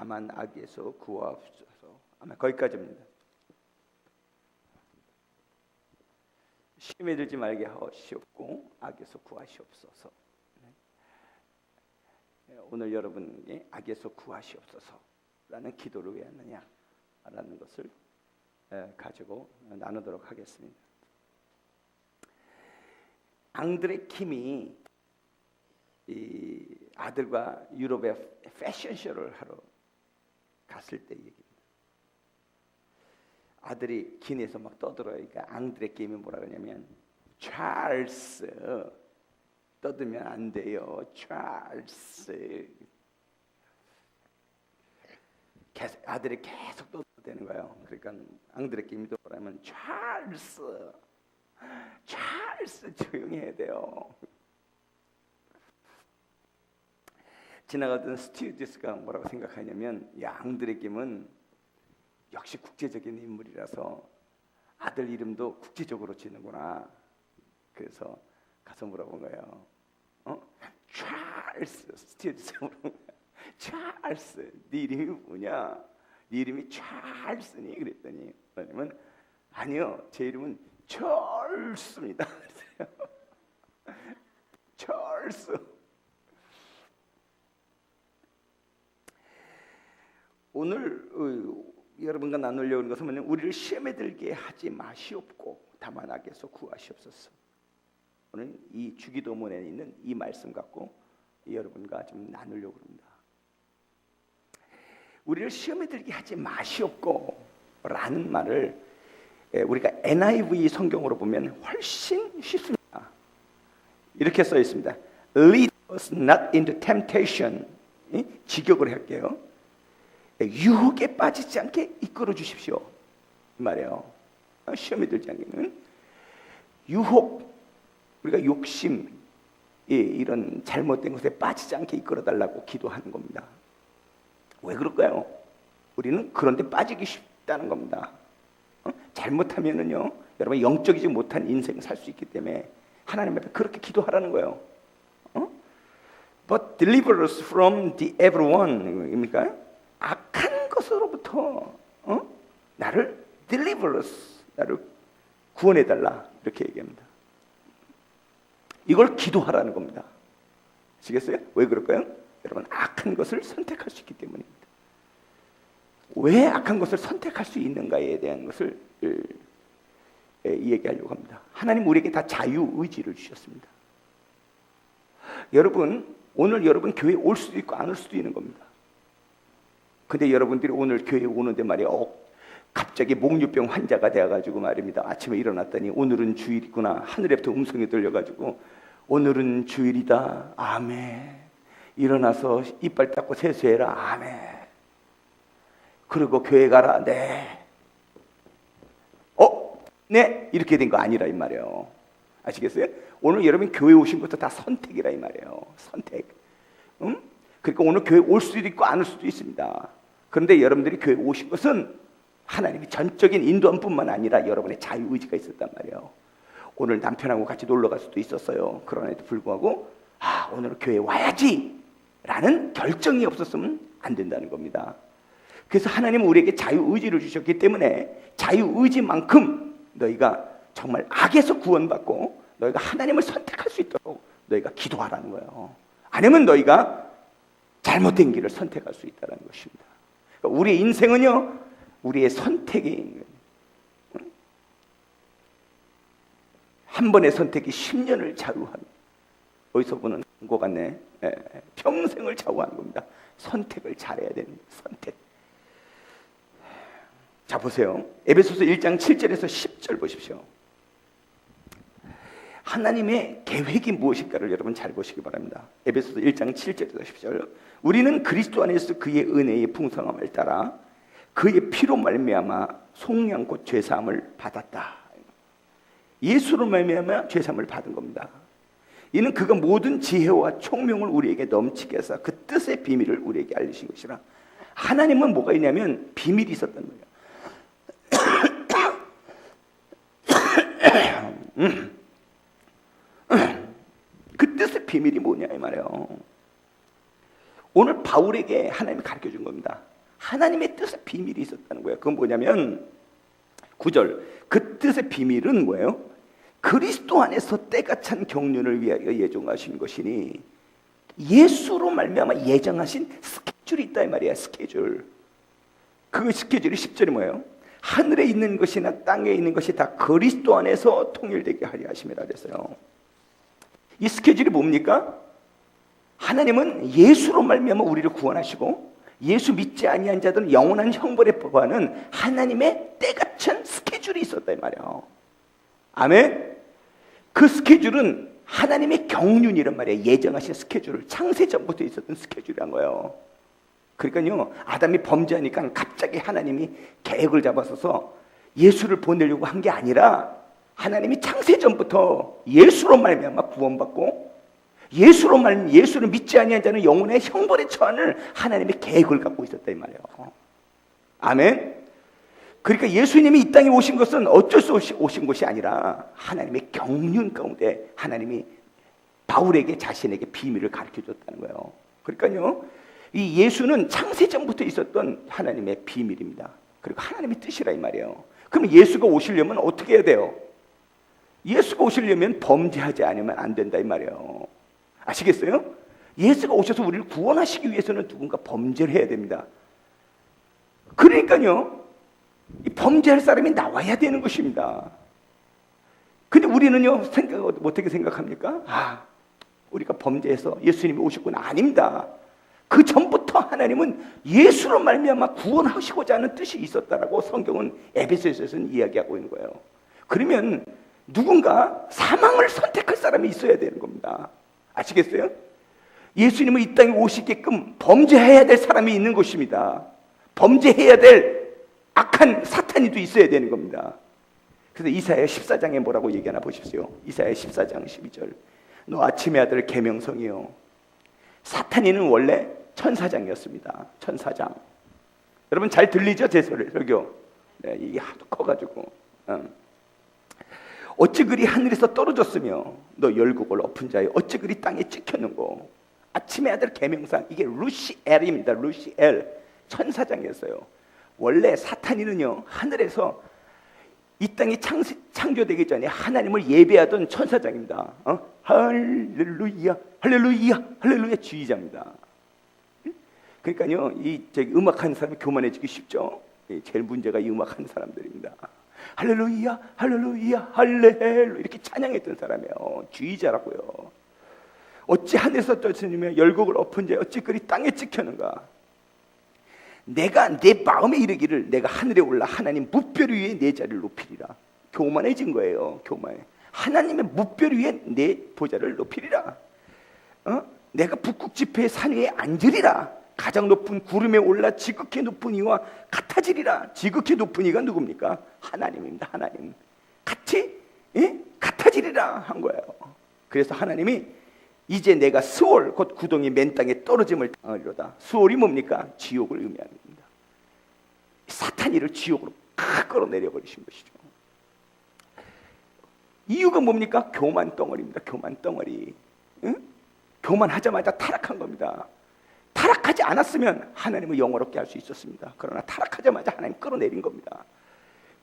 다만 악에서 구하옵소서. 아마 거기까지입니다. 시험에 들지 말게 하시옵고 악에서 구하시옵소서. 오늘 여러분이 악에서 구하시옵소서라는 기도를 왜 하느냐라는 것을 가지고 나누도록 하겠습니다. 앙드레 킴이 이 아들과 유럽에 패션쇼를 하러 갔을 때 얘기입니다. 아들이 기내에서 막 떠들어요. 그러니까 앙드레 킴이 뭐라 그러냐면, 찰스, 떠들면 안 돼요. 찰스. 아들이 계속 떠들어대는 거예요. 그러니까 앙드레 킴이 뭐라면, 찰스 조용히 해야 돼요. 지나가던 스튜어디스가 뭐라고 생각하냐면, 야, 앙드레 킴은 역시 국제적인 인물이라서 아들 이름도 국제적으로 지는구나. 그래서 가서 물어본 거예요. 찰스. 스튜어디스가 물어본 거예요. 찰스, 네 이름이 뭐냐? 네 이름이 찰스니? 그랬더니 뭐냐면, 아니요, 제 이름은 찰스입니다. 찰스. 오늘 여러분과 나누려고 하는 것은 뭐냐면, 우리를 시험에 들게 하지 마시옵고 다만 악에서 구하시옵소서. 오늘 이 주기도문에 있는 이 말씀 갖고 여러분과 좀 나누려고 합니다. 우리를 시험에 들게 하지 마시옵고 라는 말을 우리가 NIV 성경으로 보면 훨씬 쉽습니다. 이렇게 써 있습니다. Lead us not into temptation. 직역을 할게요. 유혹에 빠지지 않게 이끌어 주십시오. 이 말이에요. 시험에 들지 않게는 유혹, 우리가 욕심, 이런 잘못된 것에 빠지지 않게 이끌어 달라고 기도하는 겁니다. 왜 그럴까요? 우리는 그런데 빠지기 쉽다는 겁니다. 잘못하면은요, 여러분 영적이지 못한 인생 살 수 있기 때문에 하나님 앞에 그렇게 기도하라는 거예요. But deliver us from the evil one. 입니까? 악한 것으로부터 나를 deliver us, 나를 구원해 달라, 이렇게 얘기합니다. 이걸 기도하라는 겁니다. 아시겠어요? 왜 그럴까요? 여러분, 악한 것을 선택할 수 있기 때문입니다. 왜 악한 것을 선택할 수 있는가에 대한 것을 얘기하려고 합니다. 하나님 우리에게 다 자유의지를 주셨습니다. 여러분, 오늘 여러분 교회에 올 수도 있고 안 올 수도 있는 겁니다. 근데 여러분들이 오늘 교회에 오는데 말이야, 갑자기 목류병 환자가 되어가지고 말입니다. 아침에 일어났더니 오늘은 주일이구나, 하늘에부터 음성이 들려가지고 오늘은 주일이다, 아멘. 일어나서 이빨 닦고 세수해라, 아멘. 그리고 교회 가라, 네. 네, 이렇게 된 거 아니라 이 말이에요. 아시겠어요? 오늘 여러분 교회 오신 것도 다 선택이라 이 말이에요. 선택. 그러니까 오늘 교회 올 수도 있고 안 올 수도 있습니다. 그런데 여러분들이 교회 오신 것은 하나님이 전적인 인도함뿐만 아니라 여러분의 자유의지가 있었단 말이에요. 오늘 남편하고 같이 놀러 갈 수도 있었어요. 그러나에도 불구하고 오늘 교회 와야지 라는 결정이 없었으면 안 된다는 겁니다. 그래서 하나님은 우리에게 자유의지를 주셨기 때문에 자유의지만큼 너희가 정말 악에서 구원받고 너희가 하나님을 선택할 수 있도록 너희가 기도하라는 거예요. 아니면 너희가 잘못된 길을 선택할 수 있다는 것입니다. 그러니까 우리의 인생은요, 우리의 선택이, 한 번의 선택이 10년을 좌우하는, 어디서 보는 것 같네. 평생을 좌우하는 겁니다. 선택을 잘해야 되는 선택. 자, 보세요. 에베소서 1장 7절에서 10절 보십시오. 하나님의 계획이 무엇일까를 여러분 잘 보시기 바랍니다. 에베소서 1장 7절에서 10절. 우리는 그리스도 안에서 그의 은혜의 풍성함을 따라 그의 피로 말미암아 속량 곧 죄사함을 받았다. 예수로 말미암아 죄사함을 받은 겁니다. 이는 그가 모든 지혜와 총명을 우리에게 넘치게 해서 그 뜻의 비밀을 우리에게 알리신 것이라. 하나님은 뭐가 있냐면 비밀이 있었단 말이에요. 그 뜻의 비밀이 뭐냐 이 말이에요. 오늘 바울에게 하나님이 가르쳐준 겁니다. 하나님의 뜻의 비밀이 있었다는 거예요. 그건 뭐냐면 9절, 그 뜻의 비밀은 뭐예요? 그리스도 안에서 때가 찬 경륜을 위하여 예정하신 것이니 예수로 말미암아 예정하신 스케줄이 있다 이 말이야. 스케줄. 그 스케줄이 10절이 뭐예요? 하늘에 있는 것이나 땅에 있는 것이 다 그리스도 안에서 통일되게 하려 하심이라 그랬어요. 이 스케줄이 뭡니까? 하나님은 예수로 말미암아 우리를 구원하시고 예수 믿지 아니한 자들은 영원한 형벌에 포함하는 하나님의 때가 찬 스케줄이 있었다 이 말이에요. 아멘. 그 스케줄은 하나님의 경륜이란 말이에요. 예정하신 스케줄, 창세 전부터 있었던 스케줄이란 거예요. 그러니까요, 아담이 범죄하니까 갑자기 하나님이 계획을 잡아서서 예수를 보내려고 한 게 아니라 하나님이 창세 전부터 예수로 말미암아 구원받고 예수를 믿지 아니한 자는 영혼의 형벌에 처하는 하나님의 계획을 갖고 있었다 이 말이에요. 아멘. 그러니까 예수님이 이 땅에 오신 것은 어쩔 수 없이 오신 것이 아니라 하나님의 경륜 가운데 하나님이 바울에게 자신에게 비밀을 가르쳐줬다는 거예요. 그러니까요, 이 예수는 창세 전부터 있었던 하나님의 비밀입니다. 그리고 하나님의 뜻이라 이 말이에요. 그럼 예수가 오시려면 어떻게 해야 돼요? 예수가 오시려면 범죄하지 않으면 안 된다 이 말이에요. 아시겠어요? 예수가 오셔서 우리를 구원하시기 위해서는 누군가 범죄를 해야 됩니다. 그러니까요, 이 범죄할 사람이 나와야 되는 것입니다. 근데 우리는요, 어떻게 생각합니까? 우리가 범죄해서 예수님이 오셨구나. 아닙니다. 그 전부터 하나님은 예수로 말미암아 구원하시고자 하는 뜻이 있었다라고 성경은 에베소서에서는 이야기하고 있는 거예요. 그러면 누군가 사망을 선택할 사람이 있어야 되는 겁니다. 아시겠어요? 예수님은 이 땅에 오시게끔 범죄해야 될 사람이 있는 것입니다. 범죄해야 될 악한 사탄이도 있어야 되는 겁니다. 그래서 이사야 14장에 뭐라고 얘기하나 보십시오. 이사야 14장 12절. 너 아침의 아들 계명성이요. 사탄이는 원래 천사장이었습니다. 천사장. 여러분 잘 들리죠? 제 설교. 네, 이게 하도 커가지고. 어찌 그리 하늘에서 떨어졌으며 너 열국을 엎은 자여 어찌 그리 땅에 찍혔는고. 아침의 아들 계명상, 이게 루시엘입니다. 루시엘. 천사장이었어요. 원래 사탄이는요, 하늘에서 이 땅이 창조되기 전에 하나님을 예배하던 천사장입니다. 할렐루야, 할렐루야, 할렐루야 주의자입니다. 그러니까요, 이 음악하는 사람이 교만해지기 쉽죠. 제일 문제가 이 음악하는 사람들입니다. 할렐루야, 할렐루야, 할렐루 이렇게 찬양했던 사람이에요. 주의자라고요. 어찌 하늘에서 떨어지며 열국을 엎은 자 어찌 그리 땅에 찍혔는가. 내가 내 마음에 이르기를 내가 하늘에 올라 하나님 무별 위에 내 자리를 높이리라. 교만해진 거예요. 교만해. 하나님의 무별 위에 내 보좌를 높이리라. 내가 북극 지폐의 산 위에 앉으리라. 가장 높은 구름에 올라 지극히 높은 이와 같아지리라. 지극히 높은 이가 누굽니까? 하나님입니다. 하나님. 같이 같아지리라 한 거예요. 그래서 하나님이 이제 내가 스올 곧 구덩이 맨 땅에 떨어짐을 당하리로다. 스올이 뭡니까? 지옥을 의미하는 겁니다. 사탄이를 지옥으로 끌어내려 버리신 것이죠. 이유가 뭡니까? 교만 덩어리입니다. 교만 덩어리. 교만하자마자 타락한 겁니다. 타락하지 않았으면 하나님을 영화롭게 할 수 있었습니다. 그러나 타락하자마자 하나님 끌어내린 겁니다.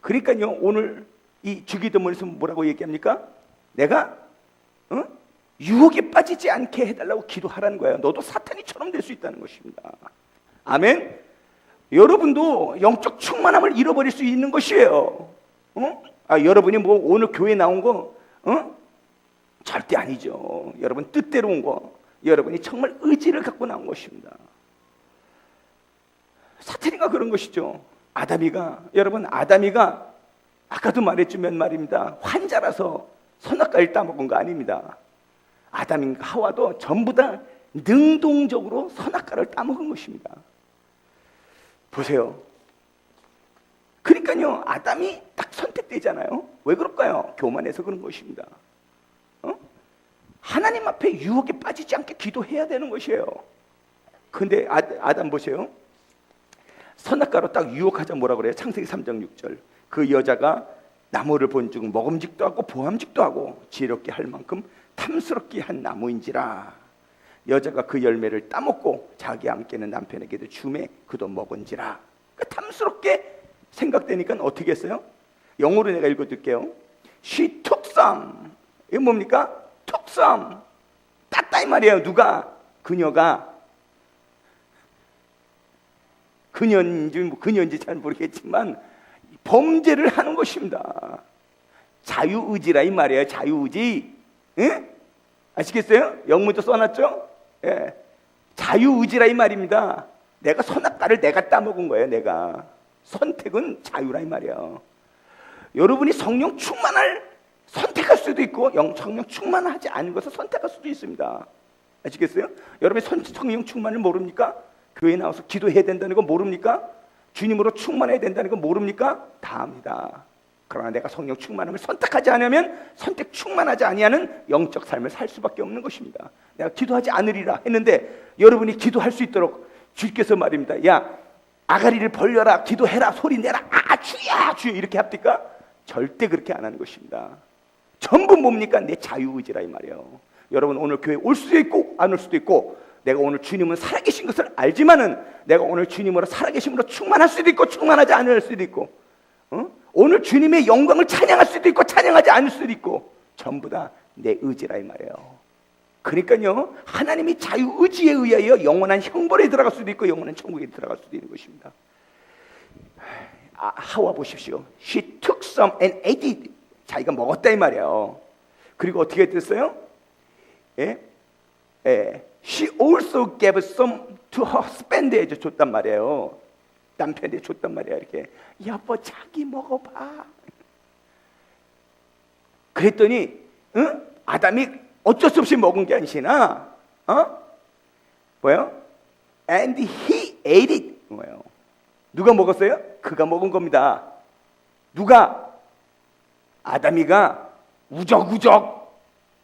그러니까요, 오늘 이 주기도문에서 뭐라고 얘기합니까? 내가 유혹에 빠지지 않게 해달라고 기도하라는 거예요. 너도 사탄이처럼 될 수 있다는 것입니다. 아멘. 여러분도 영적 충만함을 잃어버릴 수 있는 것이에요. 여러분이 뭐 오늘 교회 나온 거 절대 아니죠. 여러분 뜻대로 온 거, 여러분이 정말 의지를 갖고 나온 것입니다. 사탄이가 그런 것이죠. 여러분 아담이가 아까도 말했지만 말입니다. 환자라서 선악과를 따먹은 거 아닙니다. 아담과 하와도 전부 다 능동적으로 선악과를 따먹은 것입니다. 보세요. 그러니까요, 아담이 딱 선택되잖아요. 왜 그럴까요? 교만해서 그런 것입니다. 하나님 앞에 유혹에 빠지지 않게 기도해야 되는 것이에요. 근데 아담 보세요. 선악과로 딱 유혹하자 뭐라 그래요? 창세기 3장 6절. 그 여자가 나무를 본즉 먹음직도 하고 보암직도 하고 지혜롭게 할 만큼 탐스럽게 한 나무인지라. 여자가 그 열매를 따먹고 자기 함께는 남편에게도 주매 그도 먹은지라. 그러니까 탐스럽게 생각되니까 어떻게 했어요? 영어로 내가 읽어드릴게요. She took some. 이거 뭡니까? took some. 땄다 이 말이에요. 누가? 그녀가. 그녀인지 잘 모르겠지만 범죄를 하는 것입니다. 자유의지라 이 말이에요. 자유의지. 예? 아시겠어요? 영문도 써놨죠? 예. 자유의지라 이 말입니다. 내가 선악과를 내가 따먹은 거예요. 내가. 선택은 자유라 이 말이에요. 여러분이 성령 충만을 선택할 수도 있고 성령 충만하지 않은 것을 선택할 수도 있습니다. 아시겠어요? 여러분이 성령 충만을 모릅니까? 교회에 나와서 기도해야 된다는 거 모릅니까? 주님으로 충만해야 된다는 거 모릅니까? 다 압니다. 그러나 내가 성령 충만함을 선택하지 않으면 선택 충만하지 아니하는 영적 삶을 살 수밖에 없는 것입니다. 내가 기도하지 않으리라 했는데 여러분이 기도할 수 있도록 주께서 말입니다. 야, 아가리를 벌려라, 기도해라, 소리 내라, 주야 주여 이렇게 합니까? 절대 그렇게 안 하는 것입니다. 전부 뭡니까? 내 자유의지라 이 말이에요. 여러분 오늘 교회 올 수도 있고 안 올 수도 있고 내가 오늘 주님은 살아계신 것을 알지만은 내가 오늘 주님으로 살아계심으로 충만할 수도 있고 충만하지 않을 수도 있고 오늘 주님의 영광을 찬양할 수도 있고 찬양하지 않을 수도 있고 전부 다 내 의지라 이 말이에요. 그러니까요 하나님이 자유의지에 의하여 영원한 형벌에 들어갈 수도 있고 영원한 천국에 들어갈 수도 있는 것입니다. 하와 보십시오. She took some and ate it. 자기가 먹었다 이 말이에요. 그리고 어떻게 됐어요? She also gave some to her husband에게 줬단 말이에요. 남편에게 줬단 말이에요. 이렇게 여보 자기 먹어봐. 그랬더니 아담이 어쩔 수 없이 먹은 게 아니시나 뭐예요? And he ate it. 뭐예요? 누가 먹었어요? 그가 먹은 겁니다. 누가? 아담이가 우적우적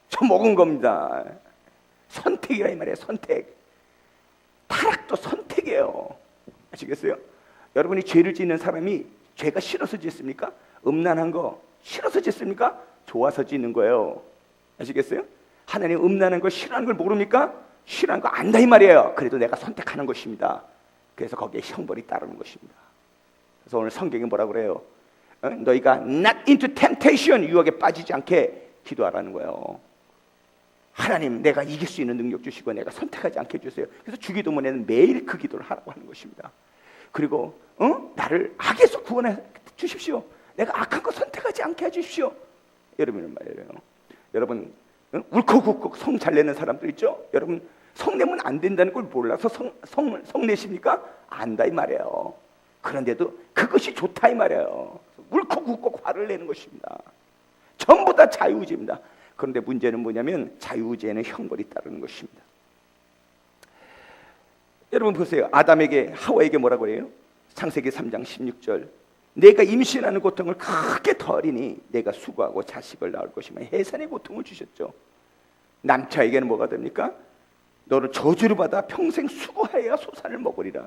저 먹은 겁니다. 선택이라 이 말이에요. 선택. 타락도 선택이에요. 아시겠어요? 여러분이 죄를 짓는 사람이 죄가 싫어서 짓습니까? 음란한 거 싫어서 짓습니까? 좋아서 짓는 거예요. 아시겠어요? 하나님 음란한 거 싫어하는 걸 모릅니까? 싫어하는 거 안다 이 말이에요. 그래도 내가 선택하는 것입니다. 그래서 거기에 형벌이 따르는 것입니다. 그래서 오늘 성경이 뭐라고 그래요? 너희가 not into temptation, 유혹에 빠지지 않게 기도하라는 거예요. 하나님 내가 이길 수 있는 능력 주시고 내가 선택하지 않게 해주세요. 그래서 주기도문에는 매일 그 기도를 하라고 하는 것입니다. 그리고 나를 악에서 구원해 주십시오. 내가 악한 거 선택하지 않게 해주십시오. 여러분은 말이에요. 여러분 울컥울컥 성 잘 내는 사람들 있죠? 여러분 성 내면 안 된다는 걸 몰라서 성 내십니까? 안다 이 말이에요. 그런데도 그것이 좋다 이 말이에요. 울컥울컥 화를 내는 것입니다. 전부 다 자유의지입니다. 그런데 문제는 뭐냐면 자유의지에는 형벌이 따르는 것입니다. 여러분 보세요. 아담에게 하와에게 뭐라고 해요? 창세기 3장 16절 내가 임신하는 고통을 크게 더하리니 내가 수고하고 자식을 낳을 것이면 해산의 고통을 주셨죠. 남자에게는 뭐가 됩니까? 너를 저주를 받아 평생 수고하여야 소산을 먹으리라.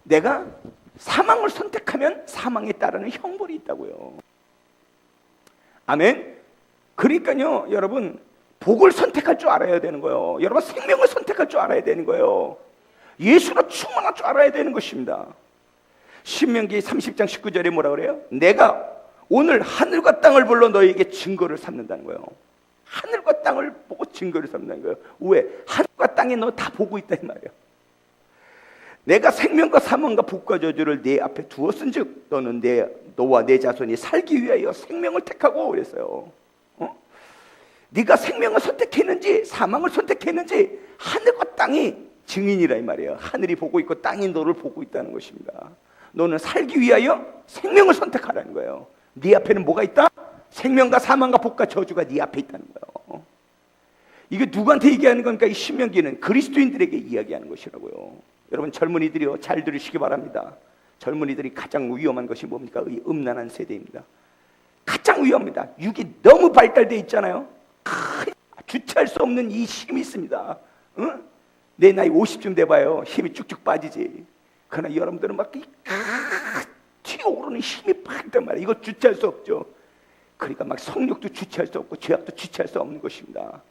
내가 사망을 선택하면 사망에 따르는 형벌이 있다고요. 아멘. 그러니까요 여러분 복을 선택할 줄 알아야 되는 거예요. 여러분 생명을 선택할 줄 알아야 되는 거예요. 예수로 충만할 줄 알아야 되는 것입니다. 신명기 30장 19절에 뭐라 그래요? 내가 오늘 하늘과 땅을 불러 너희에게 증거를 삼는다는 거예요. 하늘과 땅을 보고 증거를 삼는다는 거예요. 왜? 하늘과 땅에 너 다 보고 있다 이 말이에요. 내가 생명과 사망과 복과 저주를 네 앞에 두었은즉 너는 너와 내 자손이 살기 위하여 생명을 택하고 그랬어요. 네가 생명을 선택했는지 사망을 선택했는지 하늘과 땅이 증인이라 이 말이에요. 하늘이 보고 있고 땅이 너를 보고 있다는 것입니다. 너는 살기 위하여 생명을 선택하라는 거예요. 네 앞에는 뭐가 있다? 생명과 사망과 복과 저주가 네 앞에 있다는 거예요. 이게 누구한테 얘기하는 겁니까? 이 신명기는 그리스도인들에게 이야기하는 것이라고요. 여러분 젊은이들이요 잘 들으시기 바랍니다. 젊은이들이 가장 위험한 것이 뭡니까? 이 음란한 세대입니다. 가장 위험합니다. 육이 너무 발달되어 있잖아요. 주체할 수 없는 이 힘이 있습니다. 내 나이 50쯤 돼봐요. 힘이 쭉쭉 빠지지. 그러나 여러분들은 막 튀어오르는 힘이 팍 있단 말이에요. 이거 주체할 수 없죠. 그러니까 막 성욕도 주체할 수 없고 죄악도 주체할 수 없는 것입니다.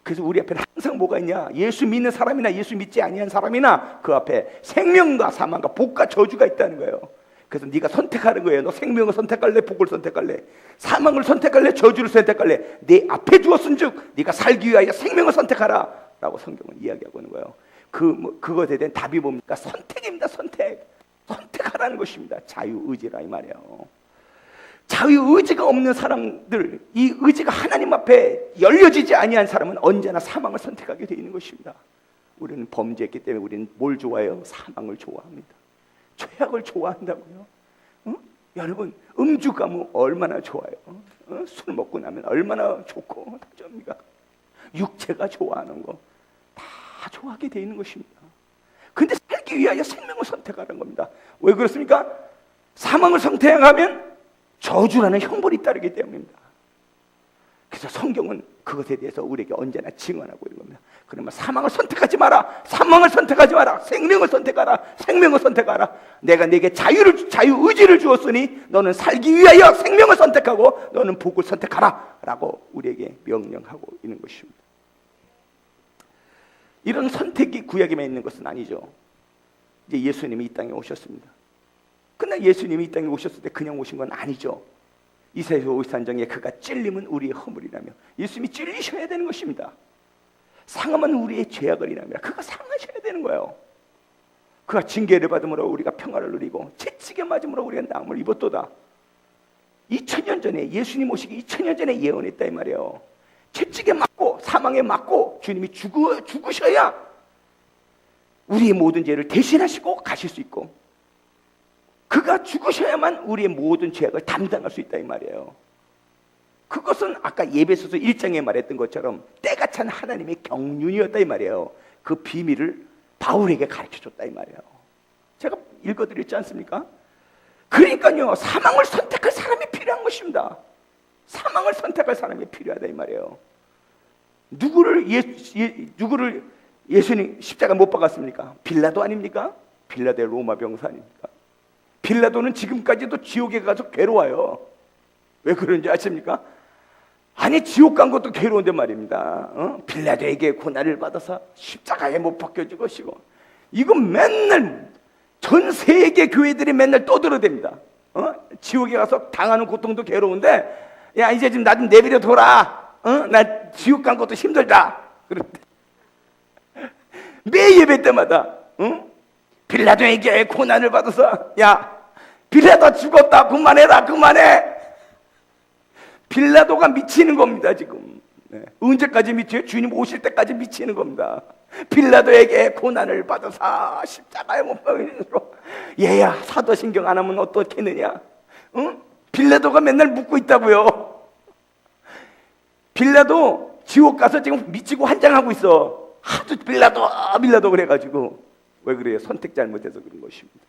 그래서 우리 앞에는 항상 뭐가 있냐? 예수 믿는 사람이나 예수 믿지 아니한 사람이나 그 앞에 생명과 사망과 복과 저주가 있다는 거예요. 그래서 네가 선택하는 거예요. 너 생명을 선택할래? 복을 선택할래? 사망을 선택할래? 저주를 선택할래? 내 앞에 주었은즉 네가 살기 위하여 생명을 선택하라 라고 성경은 이야기하고 있는 거예요. 그것에 대한 답이 뭡니까? 선택입니다. 선택하라는 것입니다. 자유의지라 이 말이에요. 자유의지가 없는 사람들, 이 의지가 하나님 앞에 열려지지 아니한 사람은 언제나 사망을 선택하게 되어 있는 것입니다. 우리는 범죄했기 때문에 우리는 뭘 좋아해요? 사망을 좋아합니다. 죄악을 좋아한다고요. 여러분, 음주가 뭐 얼마나 좋아요? 술 먹고 나면 얼마나 좋고 좋습니까? 육체가 좋아하는 거 다 좋아하게 되어 있는 것입니다. 근데 살기 위하여 생명을 선택하는 겁니다. 왜 그렇습니까? 사망을 선택하면 저주라는 형벌이 따르기 때문입니다. 그래서 성경은 그것에 대해서 우리에게 언제나 증언하고 있는 겁니다. 그러면 사망을 선택하지 마라. 사망을 선택하지 마라. 생명을 선택하라. 생명을 선택하라. 내가 내게 자유의지를 주었으니 너는 살기 위하여 생명을 선택하고 너는 복을 선택하라 라고 우리에게 명령하고 있는 것입니다. 이런 선택이 구약에만 있는 것은 아니죠. 이제 예수님이 이 땅에 오셨습니다. 그러나 예수님이 이 땅에 오셨을 때 그냥 오신 건 아니죠. 이사야 53장에 그가 찔림은 우리의 허물이라며, 예수님이 찔리셔야 되는 것입니다. 상함은 우리의 죄악을 인하며 그가 상하셔야 되는 거예요. 그가 징계를 받음으로 우리가 평화를 누리고 채찍에 맞음으로 우리가 나음을 입었도다. 2000년 전에, 예수님 오시기 2000년 전에 예언했다 이 말이에요. 채찍에 맞고 사망에 맞고 주님이 죽으셔야 우리의 모든 죄를 대신하시고 가실 수 있고, 그가 죽으셔야만 우리의 모든 죄악을 담당할 수 있다 이 말이에요. 그것은 아까 예배소서 1장에 말했던 것처럼 때가 찬 하나님의 경륜이었다 이 말이에요. 그 비밀을 바울에게 가르쳐줬다 이 말이에요. 제가 읽어드렸지 않습니까? 그러니까요, 사망을 선택할 사람이 필요한 것입니다. 사망을 선택할 사람이 필요하다 이 말이에요. 누구를 예수님 십자가 못 박았습니까? 빌라도 아닙니까? 빌라도의 로마 병사 아닙니까? 빌라도는 지금까지도 지옥에 가서 괴로워요. 왜 그런지 아십니까? 아니, 지옥 간 것도 괴로운데 말입니다. 빌라도에게 고난을 받아서 십자가에 못 박혀 죽으시고, 이거 맨날 전 세계 교회들이 맨날 떠들어댑니다. 지옥에 가서 당하는 고통도 괴로운데, 야, 이제 좀 나 좀 내버려 둬라. 나 지옥 간 것도 힘들다. 그런데 매 예배 때마다 빌라도에게 고난을 받아서, 야, 빌라도 죽었다. 그만해라. 그만해. 빌라도가 미치는 겁니다 지금. 언제까지 미쳐요? 주님 오실 때까지 미치는 겁니다. 빌라도에게 고난을 받아서 십자가에 못 박으시고, 얘야, 사도신경 안 하면 어떻겠느냐? 빌라도가 맨날 묻고 있다고요. 빌라도 지옥 가서 지금 미치고 환장하고 있어. 하도 빌라도 그래가지고. 왜 그래요? 선택 잘못해서 그런 것입니다.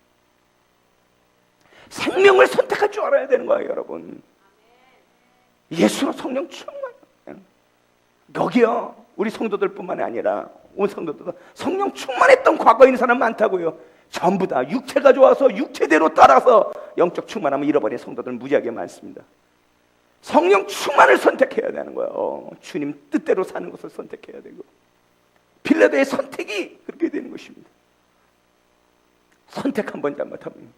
생명을 선택할 줄 알아야 되는 거예요 여러분. 예수로 성령 충만. 여기요, 우리 성도들뿐만 아니라 온 성도들도 성령 충만했던 과거에 있는 사람 많다고요. 전부 다 육체가 좋아서 육체대로 따라서 영적 충만함을 잃어버린 성도들 무지하게 많습니다. 성령 충만을 선택해야 되는 거예요. 주님 뜻대로 사는 것을 선택해야 되고, 빌라도의 선택이 그렇게 되는 것입니다. 선택 한 번 잘못하면,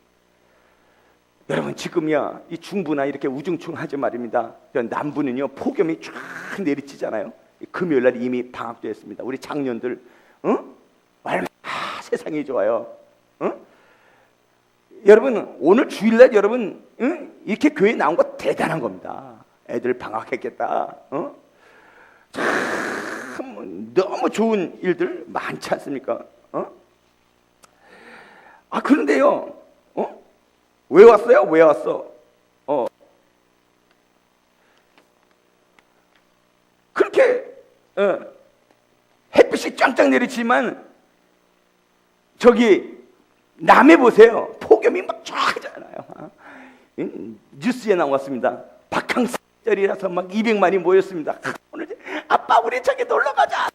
여러분 지금이야 이 중부나 이렇게 우중충하지 말입니다. 남부는요 폭염이 쫙 내리치잖아요. 금요일날 이미 방학되었습니다. 우리 장년들, 얼마나 세상이 좋아요. 여러분 오늘 주일날 여러분 이렇게 교회 나온 거 대단한 겁니다. 애들 방학했겠다. 참 너무 좋은 일들 많지 않습니까? 그런데요, 왜 왔어요? 왜 왔어? 그렇게 햇빛이 짱짱 내리치지만 저기 남해 보세요. 폭염이 막 쫙하잖아요. 뉴스에 나왔습니다. 박항절이라서 막 200만이 모였습니다. 오늘 아빠 우리 저기 놀러 가자.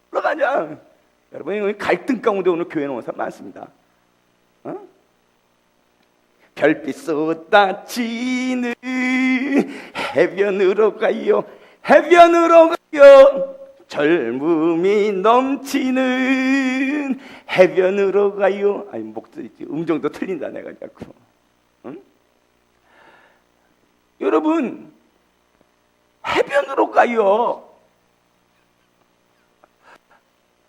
여러분 갈등 가운데 오늘 교회 나온 사람 많습니다. 별빛 쏟아지는 해변으로 가요. 해변으로 가요. 젊음이 넘치는 해변으로 가요. 아니 목소리 음정도 틀린다 내가 자꾸. 응? 여러분 해변으로 가요.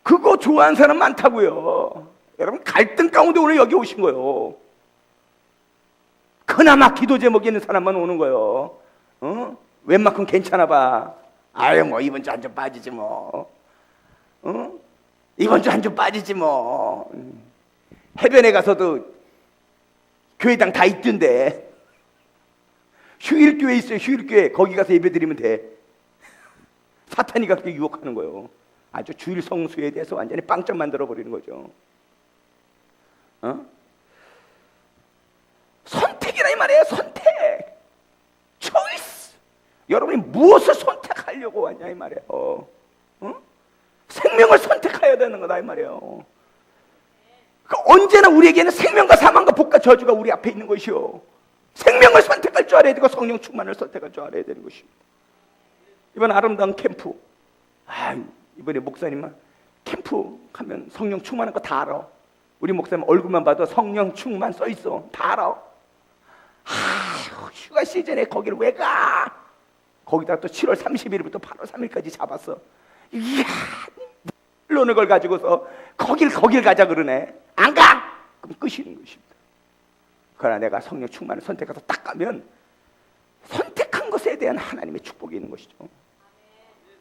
그거 좋아하는 사람 많다고요. 여러분 갈등 가운데 오늘 여기 오신 거예요. 그나마 기도 제목이 있는 사람만 오는 거예요. 어? 웬만큼 괜찮아 봐. 아유 뭐 이번 주 한 점 빠지지 뭐. 어? 이번 주 한 점 빠지지 뭐. 해변에 가서도 교회당 다 있던데. 휴일교회 있어요. 휴일교회 거기 가서 예배드리면 돼. 사탄이 그렇게 유혹하는 거예요. 아주 주일 성수에 대해서 완전히 빵점 만들어 버리는 거죠. 어? 선택이라 이 말이에요. 선택. 초이스. 여러분이 무엇을 선택하려고 하냐 이 말이에요. 어? 생명을 선택해야 되는 거다 이 말이에요. 그러니까 언제나 우리에게는 생명과 사망과 복과 저주가 우리 앞에 있는 것이요. 생명을 선택할 줄 알아야 되고 성령 충만을 선택할 줄 알아야 되는 것입니다. 이번 아름다운 캠프. 이번에 목사님은 캠프 가면 성령 충만한 거 다 알아. 우리 목사님 얼굴만 봐도 성령 충만 써 있어. 다 알아. 휴가 시즌에 거기를 왜 가? 거기다가 또 7월 30일부터 8월 3일까지 잡았어. 이야, 물론을 걸 가지고서 거길 가자 그러네. 안 가! 그럼 끝이는 것입니다. 그러나 내가 성령 충만을 선택해서 딱 가면 선택한 것에 대한 하나님의 축복이 있는 것이죠.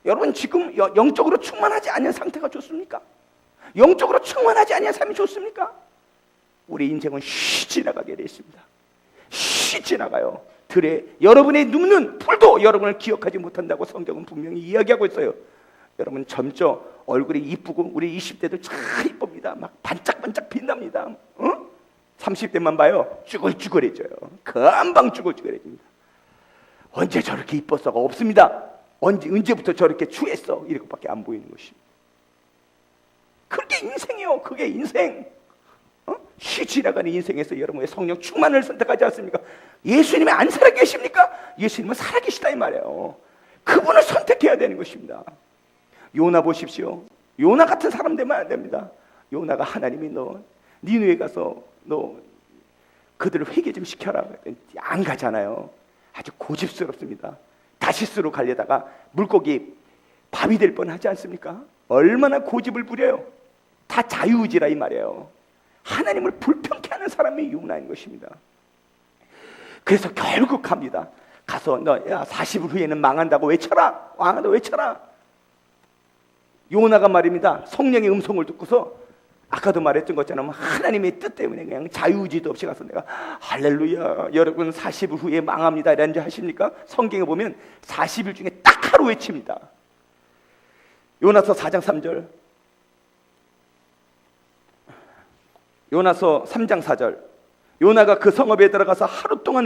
여러분 지금 영적으로 충만하지 않은 상태가 좋습니까? 영적으로 충만하지 않은 삶이 좋습니까? 우리 인생은 쉬 지나가게 되어 있습니다. 쉬 지나가요. 들에 여러분의 눕는 풀도 여러분을 기억하지 못한다고 성경은 분명히 이야기하고 있어요. 여러분 점점 얼굴이 이쁘고 우리 20대들 참 이쁩니다. 막 반짝반짝 빛납니다. 30대만 봐요. 쭈글쭈글해져요. 금방 쭈글쭈글해집니다. 언제 저렇게 이뻤어가 없습니다. 언제부터 저렇게 추했어? 이렇게밖에 안 보이는 것입니다. 그게 인생이요. 그게 인생. 쉬 지나가는 인생에서 여러분의 성령 충만을 선택하지 않습니까? 예수님이 안 살아계십니까? 예수님은 살아계시다 이 말이에요. 그분을 선택해야 되는 것입니다. 요나 보십시오. 요나 같은 사람 되면 안 됩니다. 요나가 하나님이 너 니느웨 가서 너 그들을 회개 좀 시켜라. 안 가잖아요. 아주 고집스럽습니다. 다시스로 가려다가 물고기 밥이 될 뻔하지 않습니까? 얼마나 고집을 부려요. 다 자유의지라 이 말이에요. 하나님을 불평케 하는 사람이 요나인 것입니다. 그래서 결국 갑니다. 가서 너 40일 후에는 망한다고 외쳐라. 망한다 외쳐라. 요나가 말입니다. 성령의 음성을 듣고서 아까도 말했던 것처럼 하나님의 뜻 때문에 그냥 자유의지도 없이 가서 내가 할렐루야 여러분 40일 후에 망합니다 이런 줄 하십니까? 성경에 보면 40일 중에 딱 하루 외칩니다. 요나서 4장 3절 요나서 3장 4절 요나가 그 성읍에 들어가서 하루 동안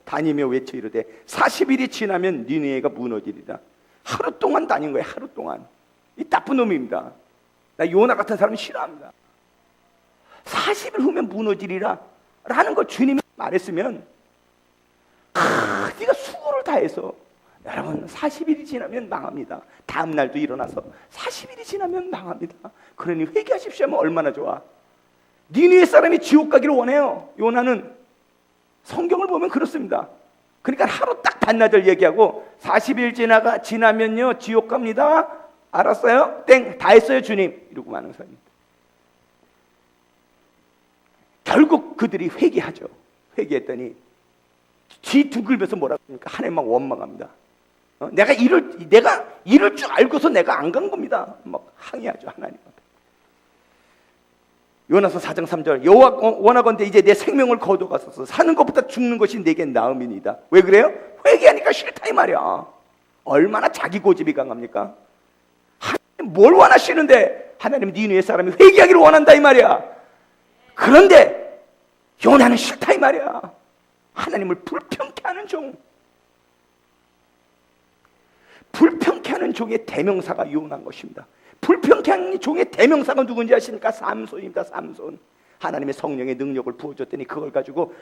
다니며 외쳐 이르되 40일이 지나면 니느웨가 무너지리라. 하루 동안 다닌 거예요. 하루 동안. 이 나쁜 놈입니다. 나 요나 같은 사람 싫어합니다. 40일 후면 무너지리라 라는 걸 주님이 말했으면 네가 수고를 다해서 여러분 40일이 지나면 망합니다. 다음 날도 일어나서 40일이 지나면 망합니다. 그러니 회개하십시오 하면 얼마나 좋아. 니느웨 사람이 지옥 가기를 원해요. 요나는 성경을 보면 그렇습니다. 그러니까 하루 딱 반나절 얘기하고 40일 지나면요 지옥 갑니다. 알았어요? 땡! 다 했어요 주님. 이러고 마는 사람입니다. 결국 그들이 회개하죠. 회개했더니 뒤 둥글면서 뭐라고 합니까? 하나님만 원망합니다. 내가 이럴 줄 알고서 내가 안 간 겁니다. 막 항의하죠 하나님한테. 요나서 4장 3절 여호와 원하건대 이제 내 생명을 거둬가소서 사는 것보다 죽는 것이 내겐 나음이니이다. 왜 그래요? 회개하니까 싫다 이 말이야. 얼마나 자기 고집이 강합니까? 하나님 뭘 원하시는데 하나님 니느웨 사람이 회개하기를 원한다 이 말이야. 그런데 요나는 싫다 이 말이야. 하나님을 불평케 하는 종. 불평케 하는 종의 대명사가 요나인 것입니다. 불평케 하는 종의 대명사가 누군지 아십니까? 삼손입니다. 삼손. 하나님의 성령의 능력을 부어줬더니 그걸 가지고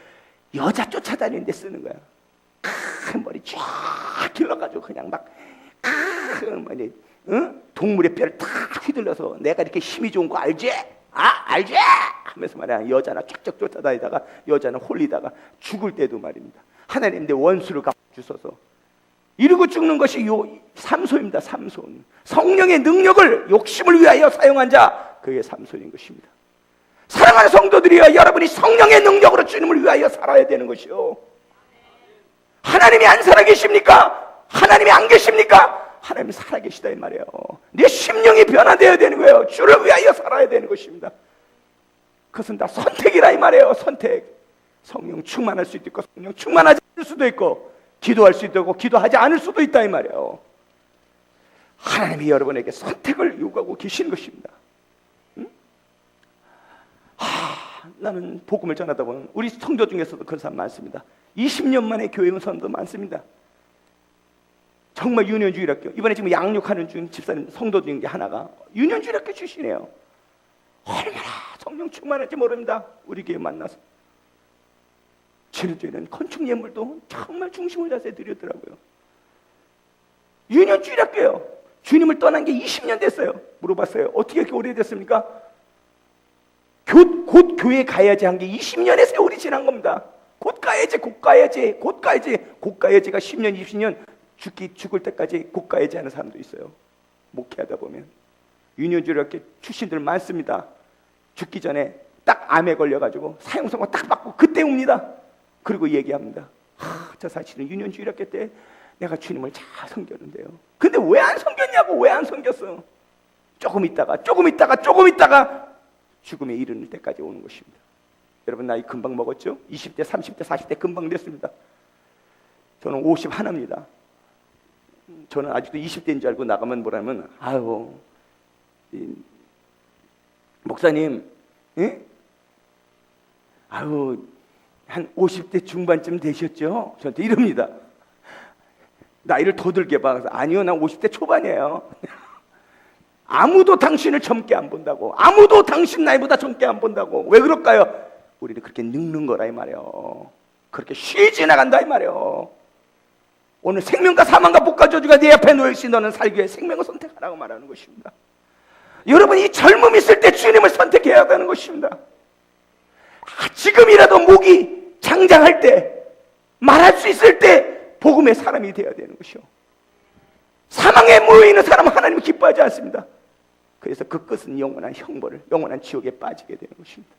여자 쫓아다니는데 쓰는 거야. 큰 머리 쫙 길러가지고 그냥 막 응? 동물의 뼈를 탁 휘둘러서 내가 이렇게 힘이 좋은 거 알지? 알지? 하면서 말이야 여자나 쫙쫙 쫓아다니다가 여자는 홀리다가 죽을 때도 말입니다. 하나님 내 원수를 갚아주소서 이러고 죽는 것이 삼손입니다. 삼손. 성령의 능력을 욕심을 위하여 사용한 자 그게 삼손인 것입니다. 사랑하는 성도들이여 여러분이 성령의 능력으로 주님을 위하여 살아야 되는 것이요. 하나님이 안 살아계십니까? 하나님이 안 계십니까? 하나님이 살아계시다 이 말이에요. 내 심령이 변화되어야 되는 거예요. 주를 위하여 살아야 되는 것입니다. 그것은 다 선택이라 이 말이에요. 선택. 성령 충만할 수도 있고 성령 충만하지 않을 수도 있고 기도할 수도 있고 기도하지 않을 수도 있다 이 말이에요. 하나님이 여러분에게 선택을 요구하고 계시는 것입니다. 응? 나는 복음을 전하다 보면 우리 성도 중에서도 그런 사람 많습니다. 20년 만에 교회 온 사람도 많습니다. 정말 유년주일학교 이번에 지금 양육하는 중 집사님 성도 중에 하나가 유년주일학교 출신이에요. 얼마나 성령 충만할지 모릅니다. 우리 교회 만나서 지난주에는 건축 예물도 정말 중심을 다해서 드렸더라고요. 유년주일학교예요. 주님을 떠난 게 20년 됐어요. 물어봤어요. 어떻게 이렇게 오래됐습니까? 곧 교회 가야지 한 게 20년의 세월이 지난 겁니다. 곧 가야지. 고가야지가 10년 20년 죽을 때까지 고가야지 하는 사람도 있어요. 목회하다 보면 유년주일학교 출신들 많습니다. 죽기 전에 딱 암에 걸려가지고 사형선고 딱 받고 그때 옵니다. 그리고 얘기합니다. 저 사실은 유년주일학교 때 내가 주님을 잘 섬겼는데요. 근데 왜 안 섬겼냐고. 왜 안 섬겼어? 조금 있다가 죽음에 이르는 때까지 오는 것입니다. 여러분 나이 금방 먹었죠? 20대 30대 40대 금방 됐습니다. 저는 51입니다. 저는 아직도 20대인 줄 알고 나가면 뭐라면 목사님 한 50대 중반쯤 되셨죠? 저한테 이럽니다. 나이를 더 들게 봐. 아니요, 난 50대 초반이에요. 아무도 당신을 젊게 안 본다고. 아무도 당신 나이보다 젊게 안 본다고. 왜 그럴까요? 우리는 그렇게 늙는 거라 이 말이에요. 그렇게 쉬지 나간다 이 말이에요. 오늘 생명과 사망과 복과 저주가 네 앞에 놓여있으니 너는 살기 위해 생명을 선택하라고 말하는 것입니다. 여러분 이 젊음이 있을 때 주님을 선택해야 하는 것입니다. 지금이라도 목이 장장할 때 말할 수 있을 때 복음의 사람이 되어야 되는 것이요. 사망에 모여있는 사람은 하나님이 기뻐하지 않습니다. 그래서 그 끝은 영원한 형벌을 영원한 지옥에 빠지게 되는 것입니다.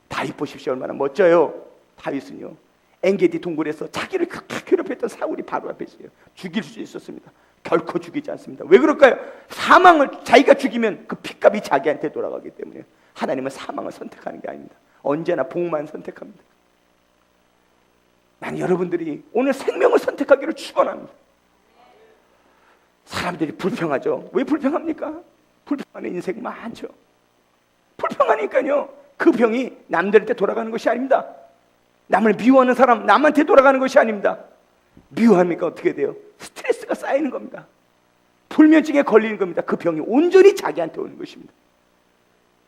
다윗 보십시오. 얼마나 멋져요. 다윗은요 엔게디 동굴에서 자기를 그렇게 괴롭혔던 사울이 바로 앞에 있어요. 죽일 수 있었습니다. 결코 죽이지 않습니다. 왜 그럴까요? 사망을 자기가 죽이면 그 핏값이 자기한테 돌아가기 때문에 하나님은 사망을 선택하는 게 아닙니다. 언제나 복만 선택합니다. 난 여러분들이 오늘 생명을 선택하기를 축원합니다. 사람들이 불평하죠. 왜 불평합니까? 불평하는 인생 많죠. 불평하니까요 그 병이 남들한테 돌아가는 것이 아닙니다. 남을 미워하는 사람 남한테 돌아가는 것이 아닙니다. 미워하니까 어떻게 돼요? 스트레스가 쌓이는 겁니다. 불면증에 걸리는 겁니다. 그 병이 온전히 자기한테 오는 것입니다.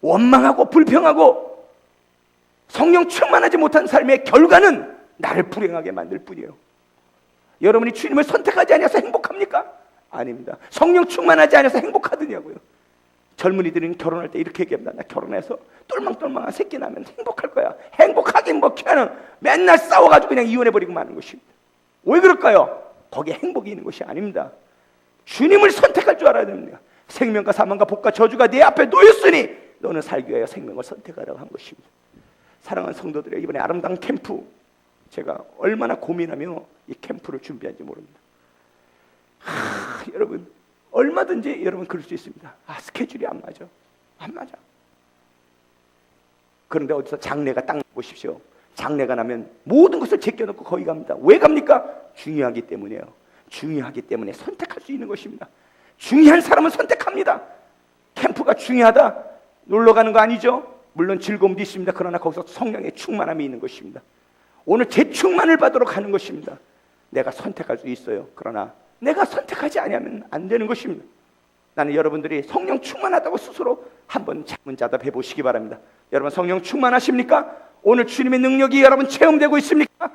원망하고 불평하고 성령 충만하지 못한 삶의 결과는 나를 불행하게 만들 뿐이에요. 여러분이 주님을 선택하지 않아서 행복합니까? 아닙니다. 성령 충만하지 않아서 행복하더냐고요. 젊은이들은 결혼할 때 이렇게 얘기합니다. 나 결혼해서 똘망똘망한 새끼 나면 행복할 거야. 행복하긴 뭐하는 맨날 싸워가지고 그냥 이혼해버리고 마는 것입니다. 왜 그럴까요? 거기에 행복이 있는 것이 아닙니다. 주님을 선택할 줄 알아야 됩니다. 생명과 사망과 복과 저주가 네 앞에 놓였으니 너는 살기 위하여 생명을 선택하라고 한 것입니다. 사랑하는 성도들의 이번에 아름다운 캠프 제가 얼마나 고민하며 이 캠프를 준비한지 모릅니다. 여러분 얼마든지 여러분 그럴 수 있습니다. 스케줄이 안 맞아. 그런데 어디서 장례가 딱 보십시오. 장례가 나면 모든 것을 제껴놓고 거기 갑니다. 왜 갑니까? 중요하기 때문이에요. 중요하기 때문에 선택할 수 있는 것입니다. 중요한 사람은 선택합니다. 캠프가 중요하다 놀러 가는 거 아니죠? 물론 즐거움도 있습니다. 그러나 거기서 성령의 충만함이 있는 것입니다. 오늘 재충만을 받으러 가는 것입니다. 내가 선택할 수 있어요. 그러나 내가 선택하지 않으면 안 되는 것입니다. 나는 여러분들이 성령 충만하다고 스스로 한번 자문자답해 보시기 바랍니다. 여러분 성령 충만하십니까? 오늘 주님의 능력이 여러분 체험되고 있습니까?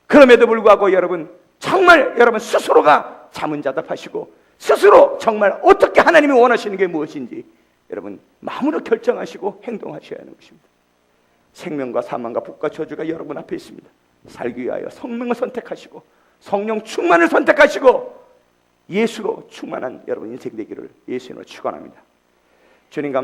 그럼에도 불구하고 여러분 정말 여러분 스스로가 자문자답하시고 스스로 정말 어떻게 하나님이 원하시는 게 무엇인지 여러분 마음으로 결정하시고 행동하셔야 하는 것입니다. 생명과 사망과 복과 저주가 여러분 앞에 있습니다. 살기 위하여 성령을 선택하시고 성령 충만을 선택하시고 예수로 충만한 여러분 인생 되기를 예수 이름으로 축원합니다. 주님 감사합니다.